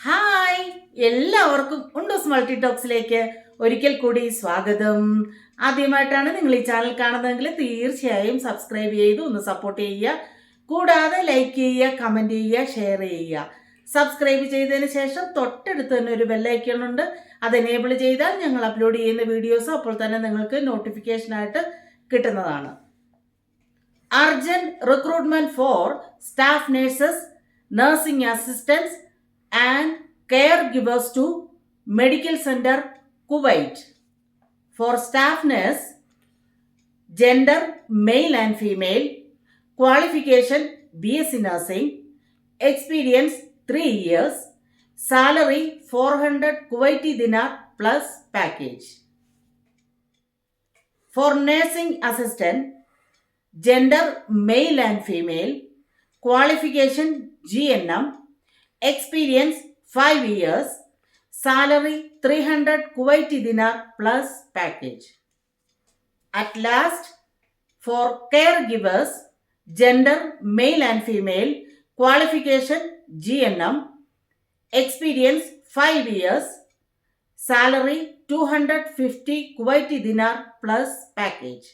Hi, എല്ലാവർക്കും ഉണ്ടോസ് multi ടോക്സിലേക്ക് ഒരിക്കൽ കൂടി സ്വാഗതം. ആദ്യമായിട്ടാണ് നിങ്ങൾ ഈ ചാനൽ കാണുന്നതെങ്കിൽ തീർച്ചയായും സബ്സ്ക്രൈബ് ചെയ്ത് ഒന്ന് സപ്പോർട്ട് ചെയ്യുക. കൂടാതെ ലൈക്ക് ചെയ്യുക, കമൻറ്റ് ചെയ്യുക, ഷെയർ ചെയ്യുക. സബ്സ്ക്രൈബ് ചെയ്തതിന് ശേഷം തൊട്ടടുത്ത് തന്നെ ഒരു ബെല്ലൈക്കൺ ഉണ്ട്. അത് എനേബിൾ ചെയ്താൽ ഞങ്ങൾ അപ്ലോഡ് ചെയ്യുന്ന വീഡിയോസ് അപ്പോൾ തന്നെ നിങ്ങൾക്ക് നോട്ടിഫിക്കേഷനായിട്ട് കിട്ടുന്നതാണ്. Urgent recruitment four staff nurses, nursing assistance and caregivers to Medical Center, Kuwait. For staff nurse, gender male and female, qualification BSc Nursing, experience 3 years, salary 400 Kuwaiti dinar plus package. For nursing assistant, gender male and female, qualification GNM, experience 5 years, salary 300 Kuwaiti dinar plus package. At last, for caregivers, gender male and female, qualification GNM, experience 5 years, salary 250 Kuwaiti dinar plus package.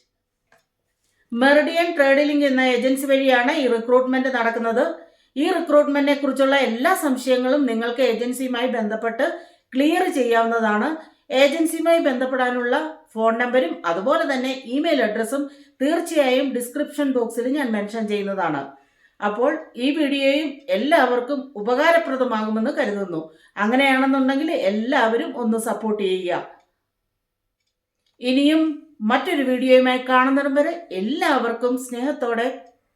Meridian trade link എന്ന agency വഴിയാണ് ഈ recruitment നടക്കുന്നത്. ഈ റിക്രൂട്ട്മെന്റിനെ കുറിച്ചുള്ള എല്ലാ സംശയങ്ങളും നിങ്ങൾക്ക് ഏജൻസിയുമായി ബന്ധപ്പെട്ട് ക്ലിയർ ചെയ്യാവുന്നതാണ്. ഏജൻസിയുമായി ബന്ധപ്പെടാനുള്ള ഫോൺ നമ്പരും അതുപോലെ തന്നെ ഇമെയിൽ അഡ്രസ്സും തീർച്ചയായും ഡിസ്ക്രിപ്ഷൻ ബോക്സിൽ ഞാൻ മെൻഷൻ ചെയ്യുന്നതാണ്. അപ്പോൾ ഈ വീഡിയോയും എല്ലാവർക്കും ഉപകാരപ്രദമാകുമെന്ന് കരുതുന്നു. അങ്ങനെയാണെന്നുണ്ടെങ്കിൽ എല്ലാവരും ഒന്ന് സപ്പോർട്ട് ചെയ്യുക. ഇനിയും മറ്റൊരു വീഡിയോയുമായി കാണുന്നിടം വരെ എല്ലാവർക്കും സ്നേഹത്തോടെ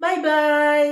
ബൈ ബൈ.